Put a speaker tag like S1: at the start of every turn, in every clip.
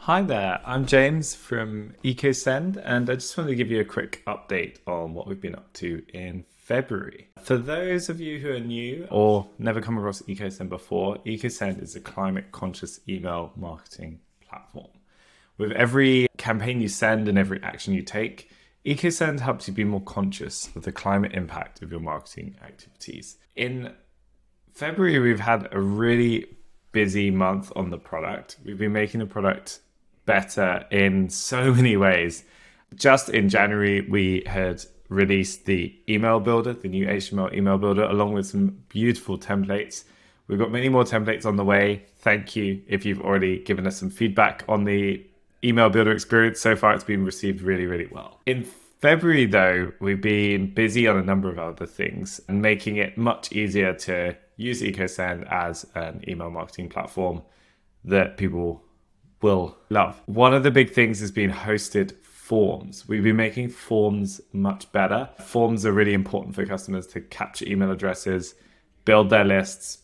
S1: Hi there, I'm James from EcoSend, and I just wanted to give you a quick update on what we've been up to in February. For those of you who are new or never come across EcoSend before, EcoSend is a climate-conscious email marketing platform. With every campaign you send and every action you take, EcoSend helps you be more conscious of the climate impact of your marketing activities. In February, we've had a really busy month on the product. We've been making the product better in so many ways. Just in January, we had released the email builder, the new HTML email builder, along with some beautiful templates. We've got many more templates on the way. Thank you if you've already given us some feedback on the email builder experience. So far, it's been received really, really well. In February, though, we've been busy on a number of other things and making it much easier to use EcoSend as an email marketing platform that people will love. One of the big things has been hosted forms. We've been making forms much better. Forms are really important for customers to capture email addresses, build their lists,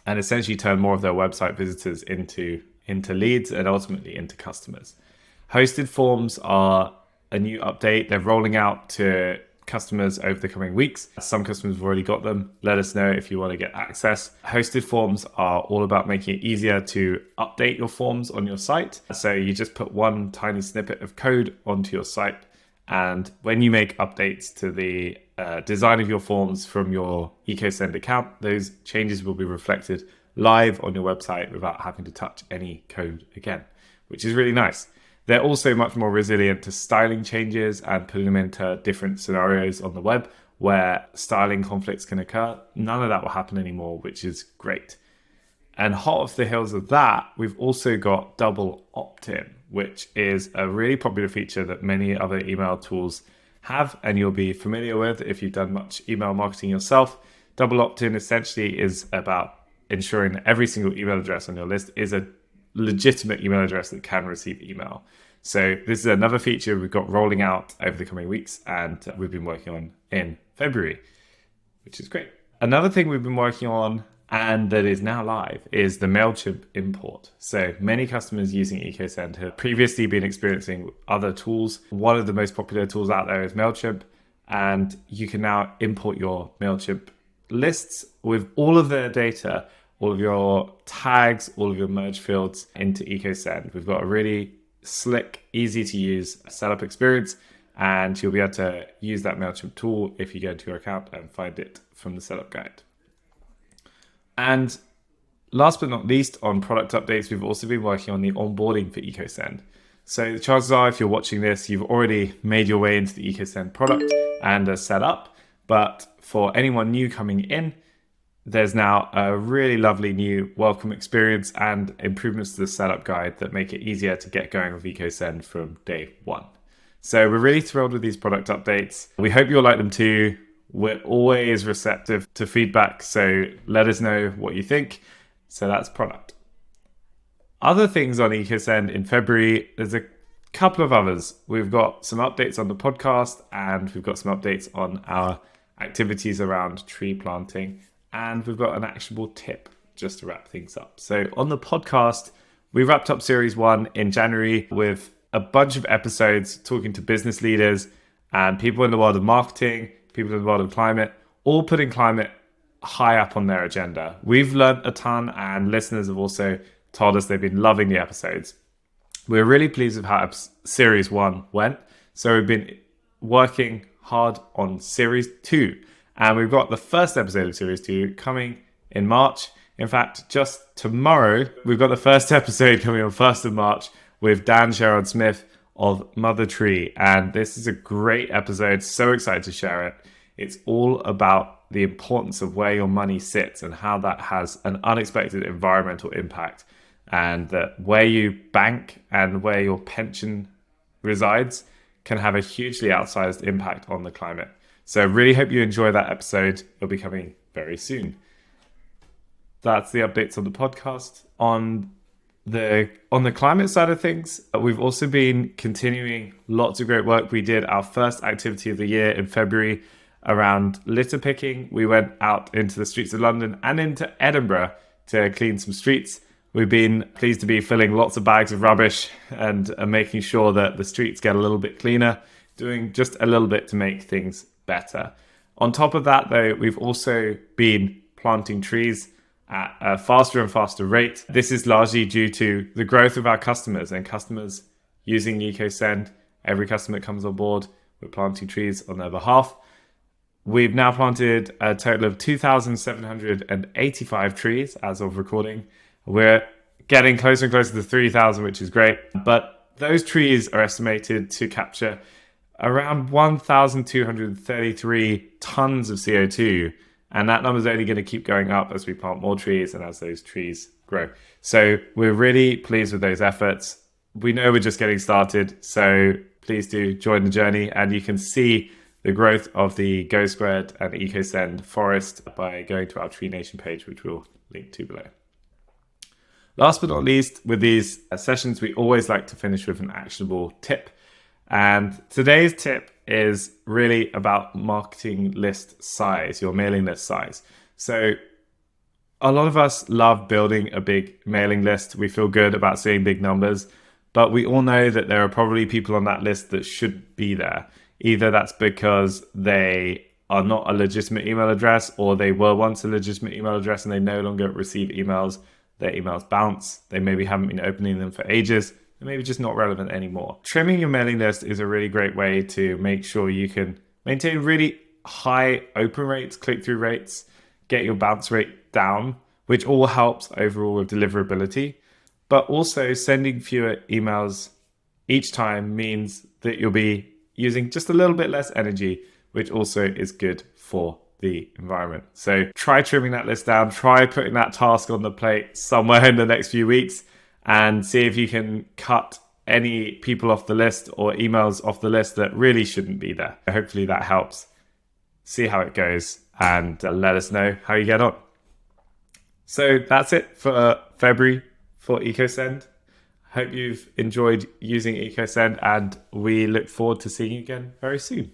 S1: and essentially turn more of their website visitors into leads and ultimately into customers. Hosted forms are a new update. They're rolling out to customers over the coming weeks. Some customers have already got them. Let us know if you want to get access. Hosted forms are all about making it easier to update your forms on your site. So you just put one tiny snippet of code onto your site, and when you make updates to the design of your forms from your EcoSend account, those changes will be reflected live on your website without having to touch any code again, which is really nice. They're also much more resilient to styling changes and putting them into different scenarios on the web where styling conflicts can occur. None of that will happen anymore, which is great. And hot off the heels of that, we've also got double opt-in, which is a really popular feature that many other email tools have and you'll be familiar with if you've done much email marketing yourself. Double opt-in essentially is about ensuring that every single email address on your list is a legitimate email address that can receive email. So this is another feature we've got rolling out over the coming weeks and we've been working on in February, which is great. Another thing we've been working on and that is now live is the MailChimp import. So many customers using EcoSend have previously been experiencing other tools. One of the most popular tools out there is MailChimp, and you can now import your MailChimp lists with all of their data, all of your tags, all of your merge fields into EcoSend. We've got a really slick, easy to use setup experience, and you'll be able to use that MailChimp tool if you go into your account and find it from the setup guide. And last but not least, on product updates, we've also been working on the onboarding for EcoSend. So the chances are, if you're watching this, you've already made your way into the EcoSend product and are set up. But for anyone new coming in, there's now a really lovely new welcome experience and improvements to the setup guide that make it easier to get going with EcoSend from day one. So we're really thrilled with these product updates. We hope you'll like them too. We're always receptive to feedback, so let us know what you think. So that's product. Other things on EcoSend in February, there's a couple of others. We've got some updates on the podcast and we've got some updates on our activities around tree planting. And we've got an actionable tip just to wrap things up. So on the podcast, we wrapped up series 1 in January with a bunch of episodes talking to business leaders and people in the world of marketing, people in the world of climate, all putting climate high up on their agenda. We've learned a ton and listeners have also told us they've been loving the episodes. We're really pleased with how series 1 went. So we've been working hard on series 2. And we've got the first episode of Series 2 coming in March. In fact, just tomorrow, we've got the first episode coming on 1st of March with Dan Sherrod-Smith of Mother Tree. And this is a great episode. So excited to share it. It's all about the importance of where your money sits and how that has an unexpected environmental impact. And that where you bank and where your pension resides can have a hugely outsized impact on the climate. So really hope you enjoy that episode. It'll be coming very soon. That's the updates on the podcast. On the climate side of things, we've also been continuing lots of great work. We did our first activity of the year in February around litter picking. We went out into the streets of London and into Edinburgh to clean some streets. We've been pleased to be filling lots of bags of rubbish and making sure that the streets get a little bit cleaner, doing just a little bit to make things better. On top of that, though, we've also been planting trees at a faster and faster rate. This is largely due to the growth of our customers and customers using EcoSend. Every customer that comes on board, we're planting trees on their behalf. We've now planted a total of 2,785 trees as of recording. We're getting closer and closer to 3,000, which is great. But those trees are estimated to capture around 1,233 tons of CO2. And that number is only going to keep going up as we plant more trees and as those trees grow. So we're really pleased with those efforts. We know we're just getting started, so please do join the journey, and you can see the growth of the Go Squared and EcoSend forest by going to our Tree Nation page, which we'll link to below. Last but not least, with these sessions, we always like to finish with an actionable tip. And today's tip is really about marketing list size, your mailing list size. So a lot of us love building a big mailing list. We feel good about seeing big numbers, but we all know that there are probably people on that list that should be there. Either that's because they are not a legitimate email address, or they were once a legitimate email address and they no longer receive emails. Their emails bounce. They maybe haven't been opening them for ages. They're maybe just not relevant anymore. Trimming your mailing list is a really great way to make sure you can maintain really high open rates, click-through rates, get your bounce rate down, which all helps overall with deliverability. But also sending fewer emails each time means that you'll be using just a little bit less energy, which also is good for the environment. So try trimming that list down, try putting that task on the plate somewhere in the next few weeks, and see if you can cut any people off the list or emails off the list that really shouldn't be there. Hopefully that helps. See how it goes and let us know how you get on. So that's it for February for EcoSend. Hope you've enjoyed using EcoSend, and we look forward to seeing you again very soon.